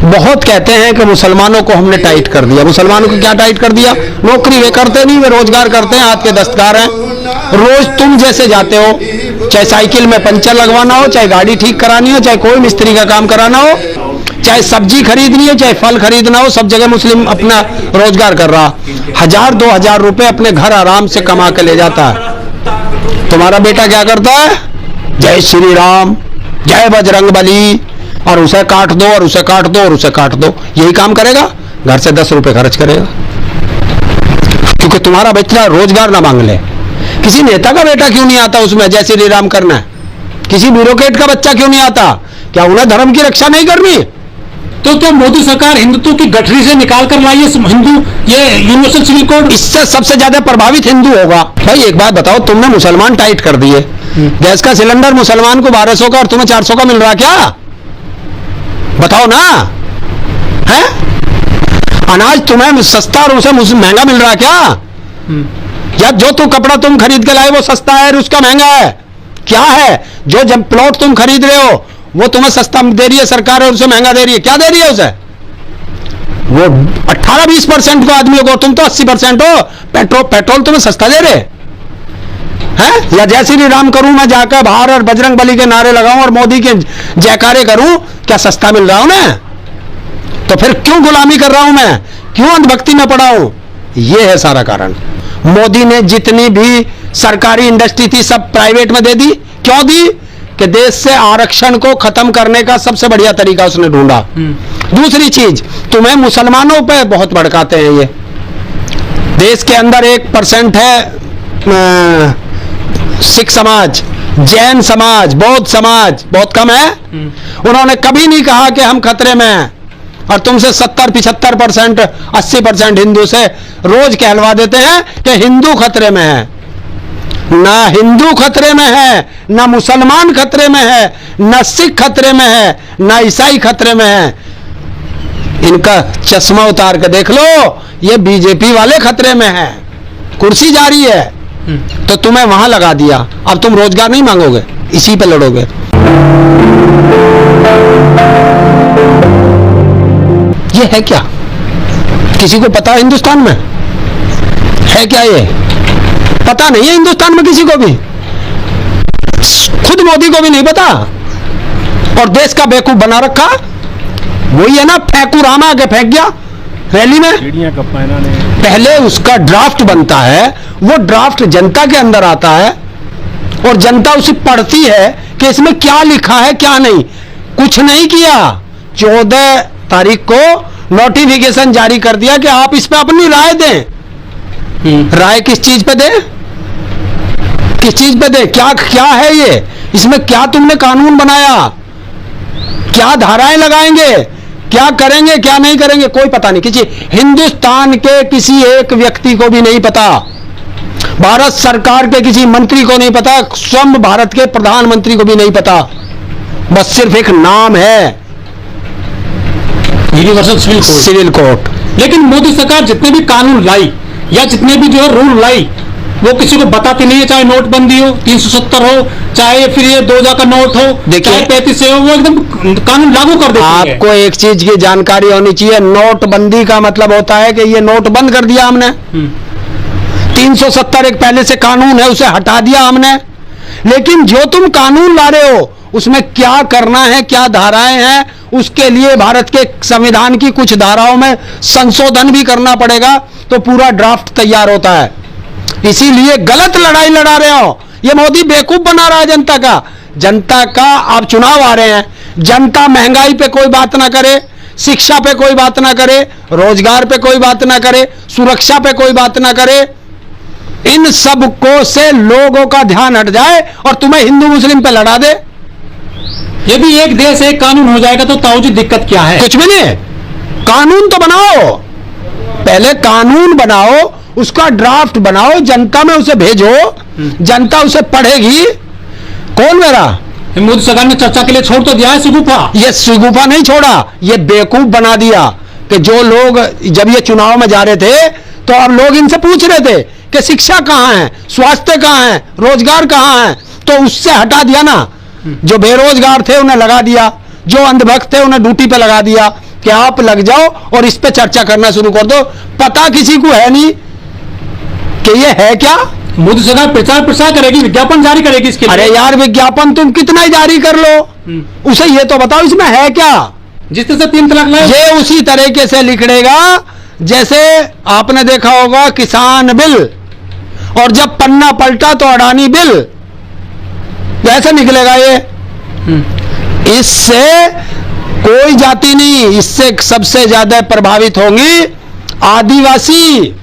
बहुत कहते हैं कि मुसलमानों को हमने टाइट कर दिया। मुसलमानों को क्या टाइट कर दिया? नौकरी वे करते नहीं, वे रोजगार करते हैं, हाथ के दस्तकार हैं। रोज तुम जैसे जाते हो, चाहे साइकिल में पंचर लगवाना हो, चाहे गाड़ी ठीक करानी हो, चाहे कोई मिस्त्री का काम कराना हो, चाहे सब्जी खरीदनी हो, चाहे फल खरीदना हो, सब जगह मुस्लिम अपना रोजगार कर रहा। 1000-2000 रुपए अपने घर आराम से कमा के ले जाता है। तुम्हारा बेटा क्या करता है? जय श्री राम, जय बजरंग बली, और उसे काट दो और उसे काट दो और उसे काट दो, यही काम करेगा। घर से 10 रुपए खर्च करेगा, क्योंकि तुम्हारा बच्चा रोजगार ना मांग ले। किसी नेता का बेटा क्यों नहीं आता उसमें जय श्री राम करना है? किसी ब्यूरोक्रेट का बच्चा क्यों नहीं आता? क्या उन्हें धर्म की रक्षा नहीं करनी? तो क्या मोदी सरकार हिंदुत्व की गठरी से निकाल कर लाई है हिंदू ये यूनिवर्सल सिविल कोड? इससे सबसे ज्यादा प्रभावित हिंदू होगा। भाई एक बात बताओ, तुमने मुसलमान टाइट कर दिए, गैस का सिलेंडर मुसलमान को 1200 का और तुम्हें 400 का मिल रहा, क्या बताओ ना? है अनाज तुम्हें सस्ता और उसे महंगा मिल रहा क्या? या जो कपड़ा तुम खरीद के लाए वो सस्ता है और उसका महंगा है? क्या है? जो जब प्लॉट तुम खरीद रहे हो वो तुम्हें सस्ता दे रही है सरकार और उसे महंगा दे रही है, क्या दे रही है उसे? वो 18-20% को आदमियों को, तुम तो 80% हो। पेट्रोल तुम्हें सस्ता दे रहे हैं? या जय श्री राम करूं मैं जाकर बाहर और बजरंग बली के नारे लगाऊं और मोदी के जयकारे करूं, क्या सस्ता मिल रहा हूं मैं? तो फिर क्यों गुलामी कर रहा हूं मैं? क्यों अंधभक्ति में पड़ा हूं? यह है सारा कारण। मोदी ने जितनी भी सरकारी इंडस्ट्री थी सब प्राइवेट में दे दी। क्यों दी? कि देश से आरक्षण को खत्म करने का सबसे बढ़िया तरीका उसने ढूंढा। दूसरी चीज, तुम्हें मुसलमानों पे बहुत भड़काते हैं। ये देश के अंदर 1% है सिख समाज, जैन समाज, बौद्ध समाज बहुत कम है। उन्होंने कभी नहीं कहा कि हम खतरे में हैं, और तुमसे 70-75%, 80% हिंदू से रोज कहलवा देते हैं कि हिंदू खतरे में है। ना हिंदू खतरे में है, ना मुसलमान खतरे में है, ना सिख खतरे में है, ना ईसाई खतरे में है। इनका चश्मा उतार के देख लो, ये बीजेपी वाले खतरे में है। कुर्सी जा रही है तो तुम्हें वहां लगा दिया, अब तुम रोजगार नहीं मांगोगे, इसी पे लड़ोगे। ये है क्या? किसी को पता है हिंदुस्तान में है क्या? ये पता नहीं है हिंदुस्तान में किसी को भी, खुद मोदी को भी नहीं पता, और देश का बेवकूफ बना रखा। वही है ना, फेंकू रामा आगे फेंक गया रैली में। पहले उसका ड्राफ्ट बनता है, वो ड्राफ्ट जनता के अंदर आता है और जनता उसे पढ़ती है कि इसमें क्या लिखा है क्या नहीं। कुछ नहीं किया। 14 तारीख को नोटिफिकेशन जारी कर दिया कि आप इस पे अपनी राय दें। राय किस चीज पे दे? किस चीज पे दे? क्या है ये? इसमें क्या तुमने कानून बनाया? क्या धाराएं लगाएंगे? क्या करेंगे क्या नहीं करेंगे? कोई पता नहीं। किसी हिंदुस्तान के किसी एक व्यक्ति को भी नहीं पता, भारत सरकार के किसी मंत्री को नहीं पता, स्वयं भारत के प्रधानमंत्री को भी नहीं पता। बस सिर्फ एक नाम है, यूनिवर्सल सिविल कोड। लेकिन मोदी सरकार जितने भी कानून लाई या जितने भी जो है रूल लाई, वो किसी को बताती नहीं है। चाहे नोटबंदी हो, 370 हो, चाहे फिर ये 2000 का नोट हो, चाहे 35 हो, वो एकदम कानून लागू कर देती है। आपको एक चीज की जानकारी होनी चाहिए, नोटबंदी का मतलब होता है कि ये नोट बंद कर दिया हमने। 370 एक पहले से कानून है, उसे हटा दिया हमने। लेकिन जो तुम कानून ला रहे हो उसमें क्या करना है, क्या धाराएं हैं, उसके लिए भारत के संविधान की कुछ धाराओं में संशोधन भी करना पड़ेगा, तो पूरा ड्राफ्ट तैयार होता है। इसीलिए गलत लड़ाई लड़ा रहे हो। ये मोदी बेवकूफ बना रहा है जनता का। जनता का अब चुनाव आ रहे हैं, जनता महंगाई पे कोई बात ना करे, शिक्षा पे कोई बात ना करे, रोजगार पे कोई बात ना करे, सुरक्षा पे कोई बात ना करे। इन सब को से लोगों का ध्यान हट जाए और तुम्हें हिंदू मुस्लिम पे लड़ा दे। यदि एक देश एक कानून हो जाएगा तो ताऊजी दिक्कत क्या है? कुछ भी नहीं। कानून तो बनाओ, पहले कानून बनाओ, उसका ड्राफ्ट बनाओ, जनता में उसे भेजो, जनता उसे पढ़ेगी। कौन मेरा मोदी सरकार ने चर्चा के लिए छोड़ तो दिया है सुगुफा। ये सुगुफा नहीं छोड़ा, ये बेवकूफ बना दिया कि जो लोग जब ये चुनाव में जा रहे थे तो अब लोग इनसे पूछ रहे थे कि शिक्षा कहां है, स्वास्थ्य कहां है, रोजगार कहां है, तो उससे हटा दिया ना। जो बेरोजगार थे उन्हें लगा दिया, जो अंधभक्त थे उन्हें ड्यूटी पे लगा दिया, कि आप लग जाओ और इस पे चर्चा करना शुरू कर दो। पता किसी को है नहीं कि ये है क्या। मोदी सरकार प्रचार प्रसार करेगी, विज्ञापन जारी करेगी इसके लिए। अरे यार विज्ञापन तुम कितना ही जारी कर लो, उसे ये तो बताओ इसमें है क्या। जिस तरह से 3 तलाक लाए, ये उसी तरीके से लिखड़ेगा जैसे आपने देखा होगा किसान बिल, और जब पन्ना पलटा तो अडानी बिल, ऐसे निकलेगा ये। इससे कोई जाति नहीं, इससे सबसे ज्यादा प्रभावित होंगी आदिवासी,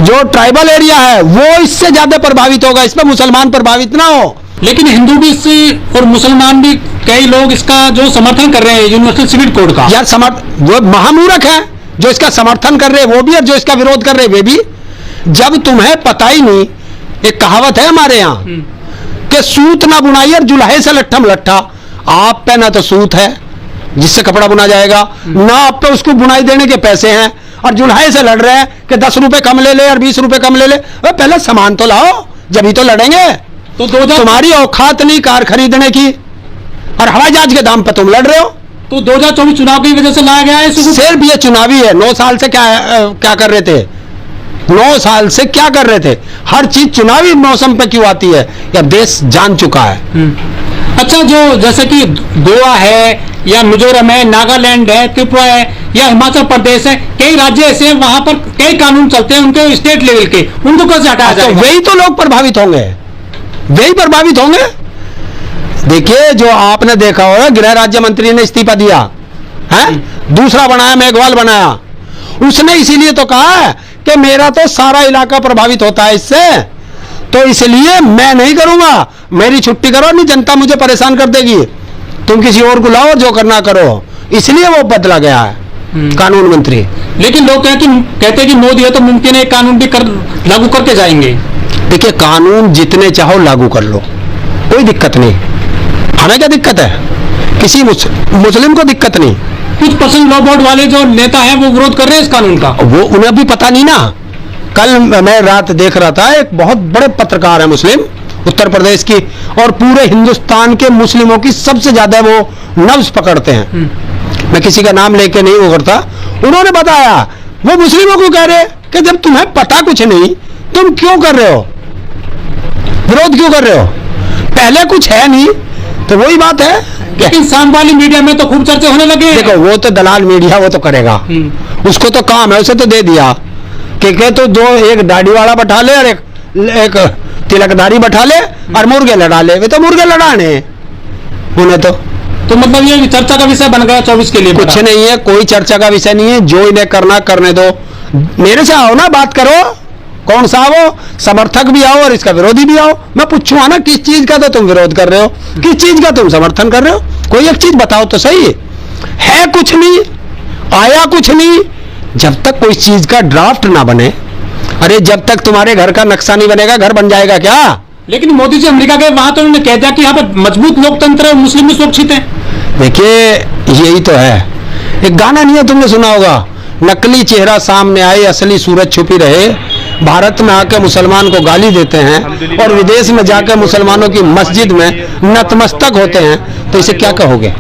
जो ट्राइबल एरिया है वो इससे ज्यादा प्रभावित होगा, इसमें मुसलमान प्रभावित ना हो। लेकिन हिंदू भी इससे और मुसलमान भी कई लोग इसका जो समर्थन कर रहे हैं यूनिवर्सल सिविल कोड का। यार वो महामूर्ख है जो इसका समर्थन कर रहे हैं वो भी, और जो इसका विरोध कर रहे हैं वे भी। जब तुम्हें पता ही नहीं, एक कहावत है हमारे यहाँ कि सूत ना बुनाई और जुल्हे से लट्ठम लट्ठा। आप पे ना तो सूत है जिससे कपड़ा बुना जाएगा, ना आप पे उसको बुनाई देने के पैसे हैं, और जुल्हे से लड़ रहे हैं कि 10 रुपए कम ले ले और 20 रुपए कम ले ले। पहले सामान तो लाओ, जब ही तो लड़ेंगे। तो 2000 तुम्हारी औकात नहीं कार खरीदने की, और हवाई जहाज के दाम पर तुम लड़ रहे हो। तो 2024 चुनाव की वजह से लाया गया है इसको। सिर्फ ये चुनावी है। 9 साल से क्या कर रहे थे, 9 साल से क्या कर रहे थे। हर चीज चुनावी मौसम पे क्यों आती है, या देश जान चुका है। अच्छा, जो जैसे कि गोवा है या मिजोरम है, नागालैंड है, त्रिपुरा है या हिमाचल प्रदेश है, कई राज्य ऐसे हैं वहां पर कई कानून चलते हैं उनके स्टेट लेवल के, उनको कैसे हटाया जाएगा? वही तो लोग प्रभावित होंगे, वही प्रभावित होंगे। देखिए, जो आपने देखा होगा गृह राज्य मंत्री ने इस्तीफा दिया है, दूसरा बनाया मेघवाल बनाया, उसने इसीलिए तो कहा है कि मेरा तो सारा इलाका प्रभावित होता है इससे, तो इसलिए मैं नहीं करूंगा, मेरी छुट्टी करो, नहीं जनता मुझे परेशान कर देगी, तुम किसी और को लाओ जो करना करो। इसलिए वो बदला गया है कानून मंत्री। लेकिन लोग कहते हैं कि मोदी है तो मुमकिन है कानून भी लागू करके जाएंगे। देखिए, कानून जितने चाहो लागू कर लो, कोई दिक्कत नहीं, हमें क्या दिक्कत है, किसी मुस्लिम को दिक्कत नहीं। कुछ परसेंट लॉ बोर्ड वाले जो नेता हैं वो विरोध कर रहे हैं इस कानून का, वो उन्हें भी पता नहीं ना। कल मैं रात देख रहा था, एक बहुत बड़े पत्रकार है मुस्लिम, उत्तर प्रदेश की, और पूरे हिंदुस्तान के मुस्लिमों की सबसे ज्यादा वो नब्ज पकड़ते हैं। मैं किसी का नाम लेके नहीं वो करता, उन्होंने बताया, वो मुस्लिमों को कह रहे कि जब तुम्हें पता कुछ नहीं, तुम क्यों कर रहे हो, विरोध क्यों कर रहे हो, पहले कुछ है नहीं। तो वही बात है, लेकिन शाम वाली मीडिया में तो खूब चर्चे होने लगे। देखो, वो तो दलाल मीडिया वो तो करेगा, उसको तो काम है, उसे तो दे दिया कि तो दो, एक दाढ़ी वाला बैठा ले और एक तिलकदारी बैठा ले और मुर्गे लड़ा ले। वे तो मुर्गे लड़ाने उन्हें तो मतलब ये चर्चा का विषय बन गया 24 के लिए। कुछ नहीं है, कोई चर्चा का विषय नहीं है, जो इन्हें करना करने दो। मेरे से आओ ना, बात करो, कौन सा आओ, समर्थक भी आओ और इसका विरोधी भी आओ, मैं पूछूंगा ना किस चीज का तो तुम विरोध कर रहे हो, किस चीज का तुम समर्थन कर रहे हो, कोई एक चीज बताओ तो सही। है कुछ नहीं, आया कुछ नहीं, जब तक कोई चीज का ड्राफ्ट ना बने। अरे जब तक तुम्हारे घर का नक्शा नहीं बनेगा, घर बन जाएगा क्या। लेकिन मोदी जी अमेरिका गए, वहां तो उन्होंने कह दिया कि यहाँ पे मजबूत लोकतंत्र है, मुस्लिम भी सुरक्षित है। देखिए, यही तो है, एक गाना नहीं है, तुमने सुना होगा, नकली चेहरा सामने आए, असली सूरत छुपी रहे। भारत में आके मुसलमान को गाली देते हैं और विदेश में जाकर मुसलमानों की मस्जिद में नतमस्तक होते हैं, तो इसे क्या कहोगे।